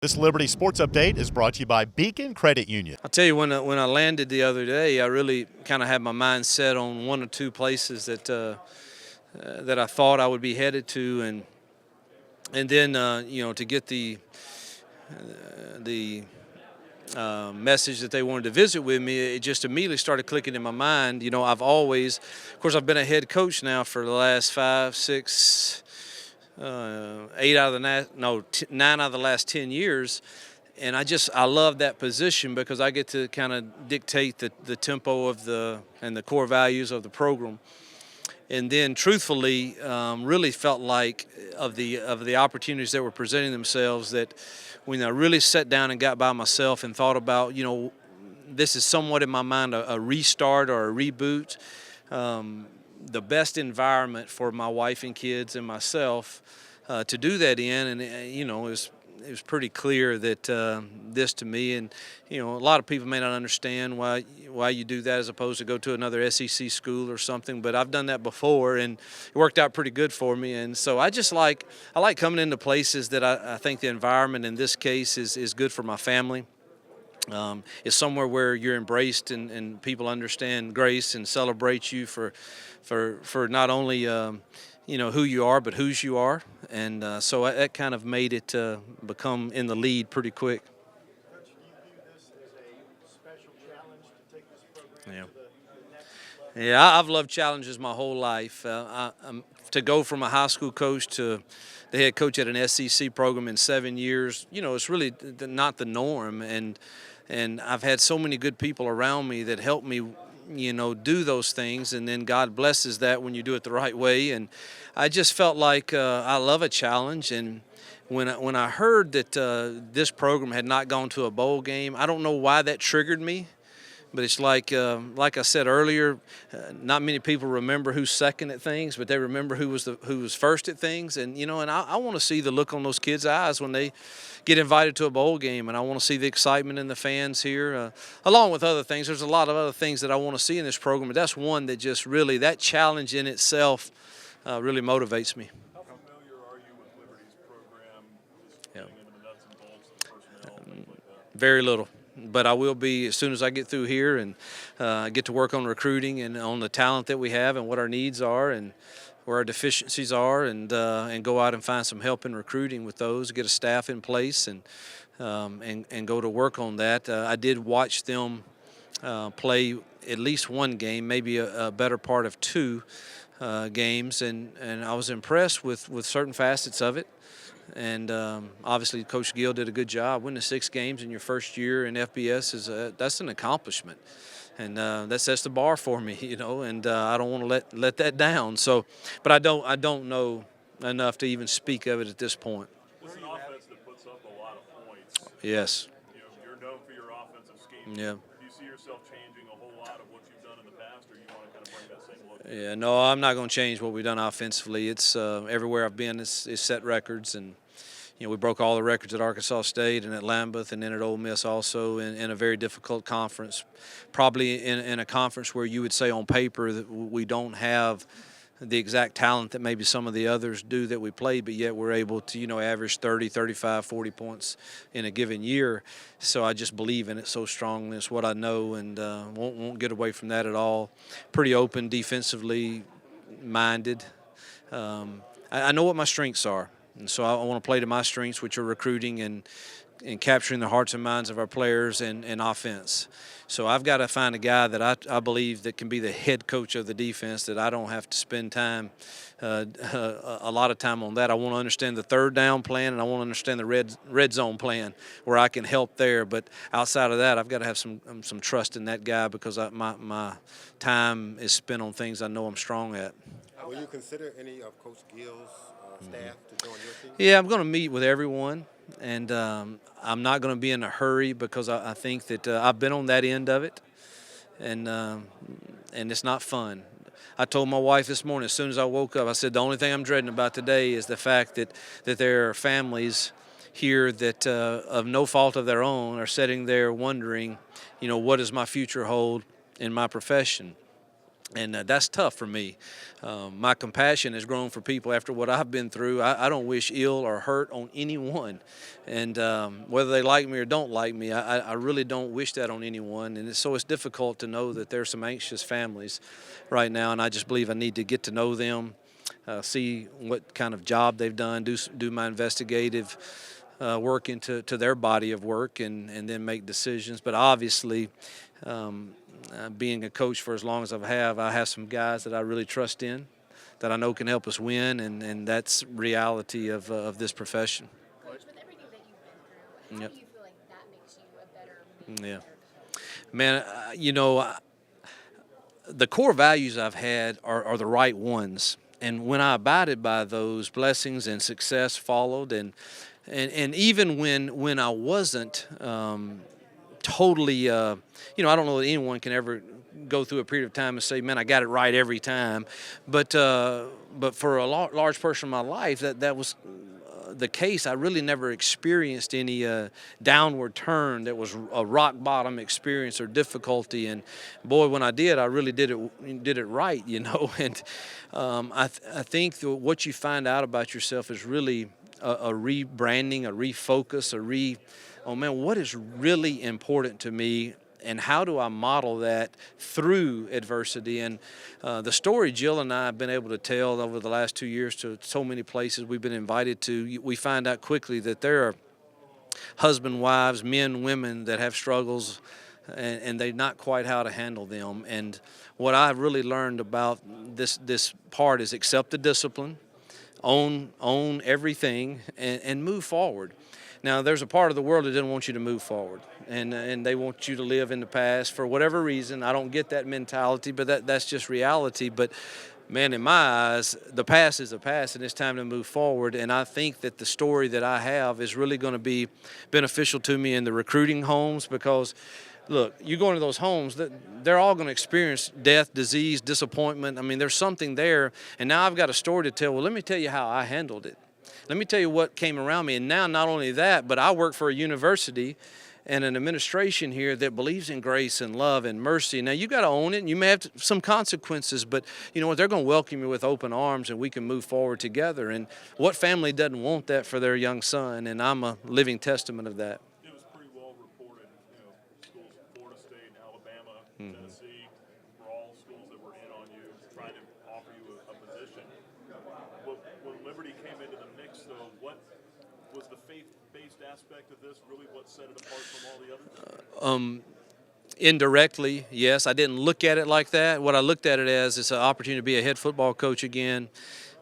This Liberty Sports Update is brought to you by Beacon Credit Union. I'll tell you, when I landed the other day, I really kind of had my mind set on one or two places that I thought I would be headed to, and then to get the message that they wanted to visit with me, it just immediately started clicking in my mind. I've always, of course, I've been a head coach now for the last 5, 6, 9 out of the last 10 years. And I love that position because I get to kind of dictate the tempo and the core values of the program. And then, truthfully, really felt like of the opportunities that were presenting themselves, that when I really sat down and got by myself and thought about, this is somewhat in my mind a restart or a reboot. The best environment for my wife and kids and myself to do that in, and it was pretty clear that this to me, and a lot of people may not understand why you do that as opposed to go to another SEC school or something, but I've done that before and it worked out pretty good for me. And so I like coming into places that I think the environment in this case is good for my family. It's somewhere where you're embraced and people understand grace and celebrate you for not only who you are, but whose you are. And so that kind of made it become in the lead pretty quick. Coach, do you view this as a special challenge to take this program to the next level? Yeah, I've loved challenges my whole life. To go from a high school coach to the head coach at an SEC program in 7 years, it's really not the norm. And I've had so many good people around me that help me do those things, and then God blesses that when you do it the right way. And I just felt like I love a challenge. And when I heard that this program had not gone to a bowl game, I don't know why that triggered me. But it's like I said earlier, not many people remember who's second at things, but they remember who was first at things. And I want to see the look on those kids' eyes when they get invited to a bowl game, and I want to see the excitement in the fans here, along with other things. There's a lot of other things that I want to see in this program, but that's one that just really, that challenge in itself really motivates me. How familiar are you with Liberty's program, just getting into the nuts and bolts, the personnel, things like that? Very little. But I will be as soon as I get through here and get to work on recruiting and on the talent that we have and what our needs are and where our deficiencies are, and go out and find some help in recruiting with those, get a staff in place, and go to work on that. I did watch them play at least one game, maybe a better part of two games, and I was impressed with certain facets of it. And obviously, Coach Gill did a good job. Winning 6 games in your first year in FBS that's an accomplishment, and that sets the bar for me, And I don't want to let that down. So, but I don't know enough to even speak of it at this point. This is an offense that puts up a lot of points. Yes. You're known for your offensive scheme. Yeah. Do you see yourself changing a whole lot of what you've done in the past, or you want to kind of bring that same look? Yeah. No, I'm not going to change what we've done offensively. It's everywhere I've been is set records, and we broke all the records at Arkansas State and at Lambeth and then at Ole Miss also in a very difficult conference, probably in a conference where you would say on paper that we don't have the exact talent that maybe some of the others do that we played, but yet we're able to, average 30, 35, 40 points in a given year. So I just believe in it so strongly. It's what I know, and won't get away from that at all. Pretty open, defensively minded. I know what my strengths are. And so I want to play to my strengths, which are recruiting and capturing the hearts and minds of our players and offense. So I've got to find a guy that I believe that can be the head coach of the defense, that I don't have to spend time, a lot of time on that. I want to understand the third down plan, and I want to understand the red zone plan where I can help there. But outside of that, I've got to have some trust in that guy because my time is spent on things I know I'm strong at. Will you consider any of Coach Gill's staff to join your team? Yeah, I'm going to meet with everyone, and I'm not going to be in a hurry because I think that I've been on that end of it, and it's not fun. I told my wife this morning as soon as I woke up, I said the only thing I'm dreading about today is the fact that there are families here that of no fault of their own are sitting there wondering, what does my future hold in my profession? And that's tough for me. My compassion has grown for people after what I've been through. I don't wish ill or hurt on anyone. And whether they like me or don't like me, I really don't wish that on anyone. And so it's difficult to know that there's some anxious families right now. And I just believe I need to get to know them, see what kind of job they've done, do my investigative work into their body of work, and then make decisions. But obviously, being a coach for as long as I have some guys that I really trust in, that I know can help us win, and that's reality of this profession. Coach, with everything that you've been through, how Yep. do you feel like that makes you a better man? Yeah, man. The core values I've had are the right ones, and when I abided by those, blessings and success followed, and even when I wasn't totally, I don't know that anyone can ever go through a period of time and say, man, I got it right every time. But for a large portion of my life, that was the case. I really never experienced any downward turn that was a rock bottom experience or difficulty. And boy, when I did, I really did it right, And I think what you find out about yourself is really a rebranding, a refocus, oh man, what is really important to me, and how do I model that through adversity? And the story Jill and I have been able to tell over the last 2 years to so many places we've been invited to, we find out quickly that there are husband, wives, men, women that have struggles, and they not quite how to handle them. And what I've really learned about this part is accept the discipline, own everything, and move forward. Now, there's a part of the world that doesn't want you to move forward, and they want you to live in the past for whatever reason. I don't get that mentality, but that's just reality. But man, in my eyes, the past is the past, and it's time to move forward. And I think that the story that I have is really going to be beneficial to me in the recruiting homes, because look, you go into those homes, they're all going to experience death, disease, disappointment. I mean, there's something there, and now I've got a story to tell. Well, let me tell you how I handled it. Let me tell you what came around me. And now, not only that, but I work for a university and an administration here that believes in grace and love and mercy. Now, you got to own it, and you may have some consequences, but you know what? They're going to welcome you with open arms, and we can move forward together. And what family doesn't want that for their young son? And I'm a living testament of that. It was pretty well reported, schools in Florida State, Alabama, Tennessee, were all schools that were in on you, trying to offer you a position. When Liberty came into the mix, though, what was the faith-based aspect of this really what set it apart from all the others? Indirectly, yes. I didn't look at it like that. What I looked at it as is an opportunity to be a head football coach again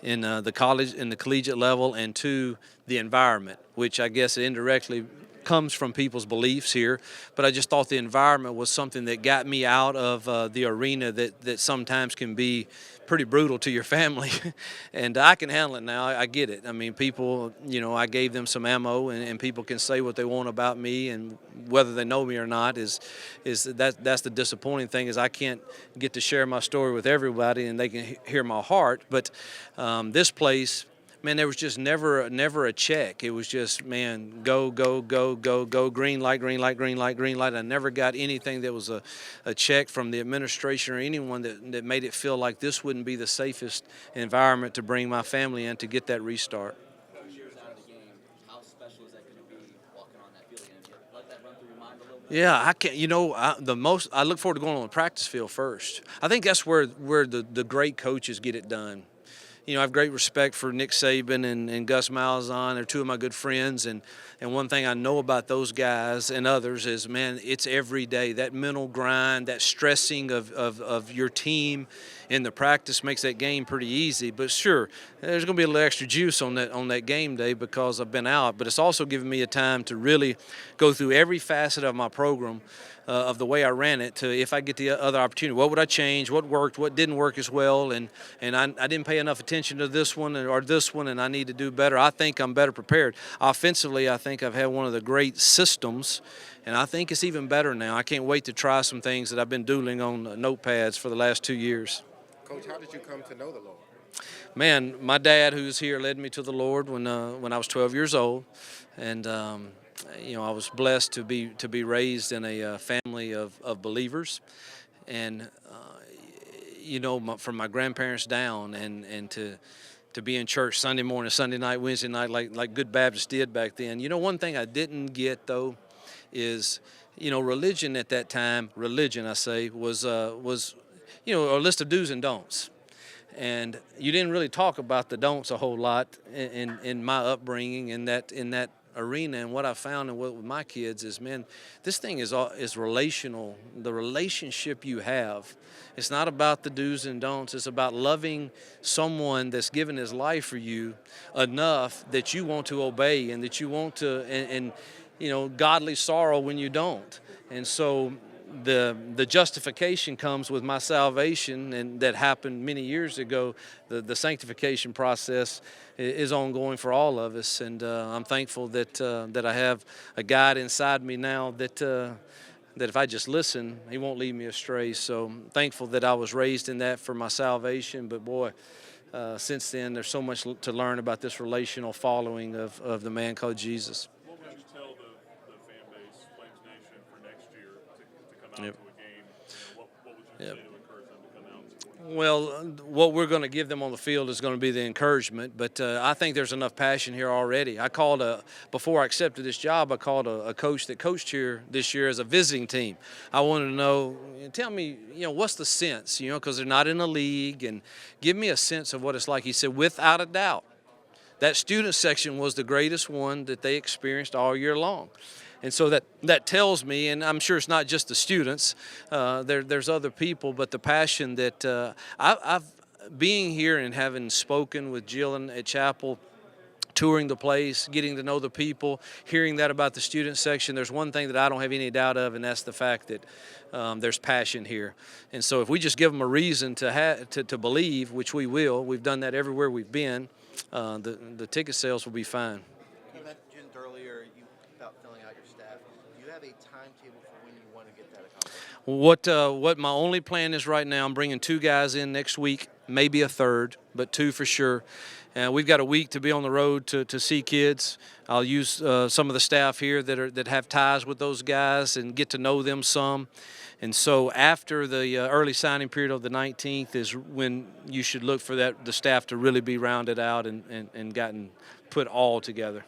in the college, in the collegiate level, and to the environment, which I guess indirectly comes from people's beliefs here. But I just thought the environment was something that got me out of the arena that sometimes can be pretty brutal to your family. And I can handle it now. I get it. I mean, people, I gave them some ammo, and people can say what they want about me, and whether they know me or not is that's the disappointing thing, is I can't get to share my story with everybody, and they can hear my heart. But this place, man, there was just never a check. It was just, man, go, green light, green light, green light, green light. I never got anything that was a check from the administration or anyone that made it feel like this wouldn't be the safest environment to bring my family in to get that restart. 2 years out of the game, how special is that going to be walking on that field again? Let that run through your mind a little bit? Yeah, I can't. I look forward to going on the practice field first. I think that's where the great coaches get it done. I have great respect for Nick Saban and Gus Malzahn. They're two of my good friends, and one thing I know about those guys and others is, man, it's every day. That mental grind, that stressing of your team in the practice makes that game pretty easy. But sure, there's going to be a little extra juice on that game day because I've been out. But it's also given me a time to really go through every facet of my program, of the way I ran it, to if I get the other opportunity, what would I change, what worked, what didn't work as well, and I didn't pay enough attention to this one or this one, and I need to do better. I think I'm better prepared. Offensively, I think I've had one of the great systems, and I think it's even better now. I can't wait to try some things that I've been doodling on notepads for the last 2 years. Coach, how did you come to know the Lord? Man, my dad, who's here, led me to the Lord when I was 12 years old, and I was blessed to be raised in a family of believers, and from my grandparents down, and to be in church Sunday morning, Sunday night, Wednesday night, like good Baptists did back then. One thing I didn't get though is, religion at that time. Religion, I say, was a list of do's and don'ts. And you didn't really talk about the don'ts a whole lot in my upbringing in that arena. And what I found with my kids is, man, this thing is relational. The relationship you have, it's not about the do's and don'ts. It's about loving someone that's given his life for you enough that you want to obey, and that you want to, and godly sorrow when you don't. And so the justification comes with my salvation, and that happened many years ago. The sanctification process is ongoing for all of us, and I'm thankful that I have a guide inside me now that if I just listen, he won't lead me astray. So I'm thankful that I was raised in that for my salvation. But boy, since then, there's so much to learn about this relational following of the man called Jesus. What would you tell the fan base, Flames Nation, for next year to come out Yep. to a game? What would you Yep. say to encourage them to come out and support? Well, what we're going to give them on the field is going to be the encouragement, but I think there's enough passion here already. Before I accepted this job, I called a coach that coached here this year as a visiting team. I wanted to know, tell me, what's the sense, because they're not in a league, and give me a sense of what it's like. He said, without a doubt, that student section was the greatest one that they experienced all year long. And so that tells me, and I'm sure it's not just the students, there's other people, but the passion that I've being here and having spoken with Jill at Chapel, touring the place, getting to know the people, hearing that about the student section, there's one thing that I don't have any doubt of, and that's the fact that there's passion here. And so if we just give them a reason to believe, which we will, we've done that everywhere we've been, the ticket sales will be fine. You mentioned earlier about filling out your staff. Do you have a timetable for when you want to get that accomplished? What my only plan is right now, I'm bringing 2 guys in next week, maybe a third, but 2 for sure. And we've got a week to be on the road to see kids. I'll use some of the staff here that have ties with those guys and get to know them some. And so after the early signing period of the 19th is when you should look for the staff to really be rounded out and gotten put all together.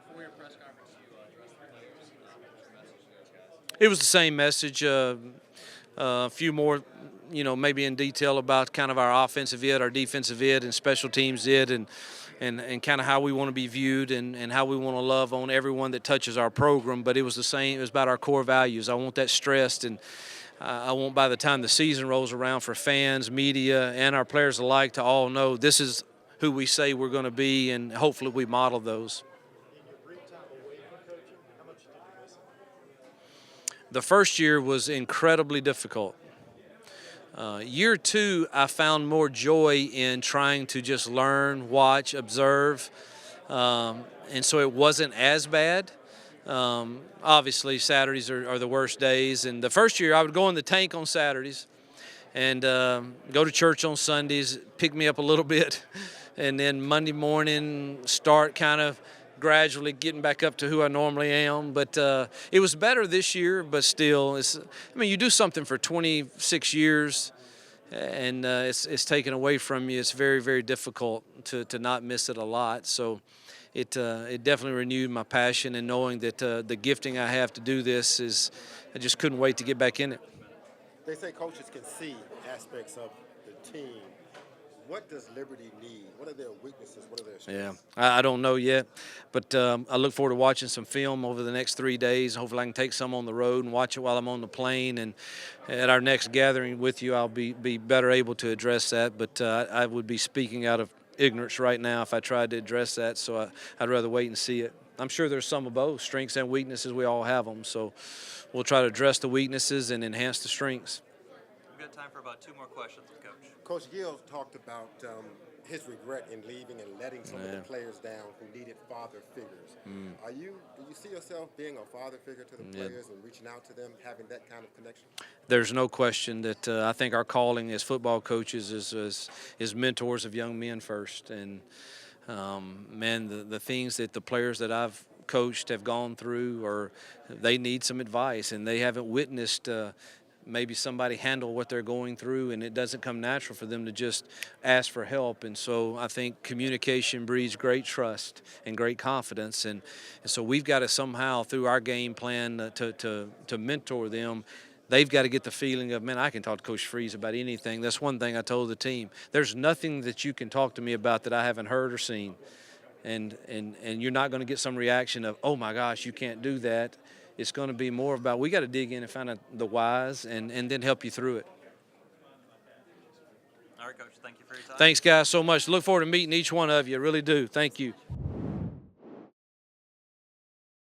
Before your press conference, you addressed the players. What was your message to those guys? It was the same message, a few more, maybe in detail about kind of our offensive id, our defensive id, and special teams id, and kind of how we want to be viewed and how we want to love on everyone that touches our program. But it was the same. It was about our core values. I want that stressed, and I want by the time the season rolls around for fans, media, and our players alike to all know this is who we say we're going to be, and hopefully we model those. In your brief time away from coaching, how much did you miss it? The first year was incredibly difficult. Year 2, I found more joy in trying to just learn, watch, observe, and so it wasn't as bad. Obviously, Saturdays are the worst days, and the first year I would go in the tank on Saturdays and go to church on Sundays, pick me up a little bit, and then Monday morning start kind of gradually getting back up to who I normally am. But it was better this year, but still, you do something for 26 years and it's taken away from you. It's very, very difficult to not miss it a lot. So it definitely renewed my passion, and knowing that the gifting I have to do this I just couldn't wait to get back in it. They say coaches can see aspects of the team. What does Liberty need? What are their weaknesses? What are their strengths? Yeah, I don't know yet, but I look forward to watching some film over the next 3 days. Hopefully I can take some on the road and watch it while I'm on the plane, and at our next gathering with you I'll be better able to address that, but I would be speaking out of ignorance right now if I tried to address that, so I'd rather wait and see it. I'm sure there's some of both, strengths and weaknesses. We all have them, so we'll try to address the weaknesses and enhance the strengths. We've got time for about 2 more questions with Coach. Coach Gill talked about his regret in leaving and letting some of the players down who needed father figures. Do you see yourself being a father figure to the players and reaching out to them, having that kind of connection? There's no question that I think our calling as football coaches is mentors of young men first. And, man, the things that the players that I've coached have gone through, or they need some advice, and they haven't witnessed maybe somebody handle what they're going through, and it doesn't come natural for them to just ask for help. And so I think communication breeds great trust and great confidence, and so we've got to somehow, through our game plan, to mentor them. They've got to get the feeling of, man, I can talk to Coach Freeze about anything. That's one thing I told the team. There's nothing that you can talk to me about that I haven't heard or seen. And you're not going to get some reaction of, oh my gosh, you can't do that. It's going to be more about, we got to dig in and find out the whys and then help you through it. All right, Coach, thank you for your time. Thanks, guys, so much. Look forward to meeting each one of you. I really do. Thank you.